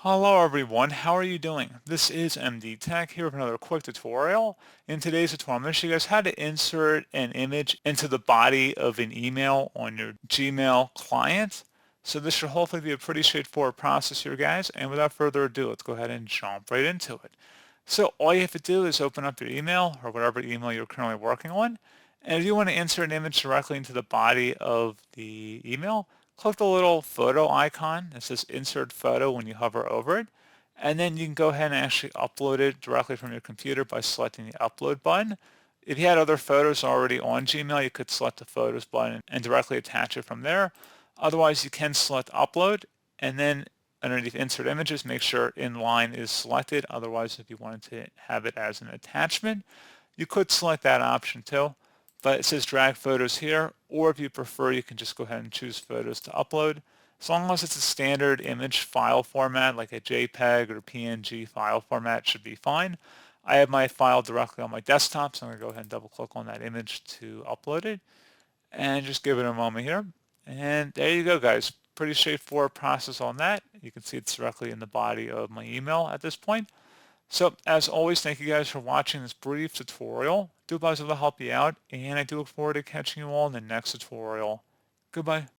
Hello everyone, how are you doing? This is MD Tech here with another quick tutorial. In today's tutorial, I'm going to show you guys how to insert an image into the body of an email on your Gmail client. So this should hopefully be a pretty straightforward process here, guys. And without further ado, let's go ahead and jump right into it. So all you have to do is open up your email or whatever email you're currently working on. And if you want to insert an image directly into the body of the email, click the little photo icon that says insert photo when you hover over it. And then you can go ahead and actually upload it directly from your computer by selecting the upload button. If you had other photos already on Gmail, you could select the photos button and directly attach it from there. Otherwise, you can select upload and then underneath insert images, make sure inline is selected. Otherwise, if you wanted to have it as an attachment, you could select that option too. But it says drag photos here, or if you prefer, you can just go ahead and choose photos to upload. As long as it's a standard image file format, like a JPEG or PNG file format, should be fine. I have my file directly on my desktop, so I'm going to go ahead and double click on that image to upload it and just give it a moment here. And there you go, guys. Pretty straightforward process on that. You can see it's directly in the body of my email at this point. So as always, thank you guys for watching this brief tutorial. Do hope I was able to help you out, and I do look forward to catching you all in the next tutorial. Goodbye.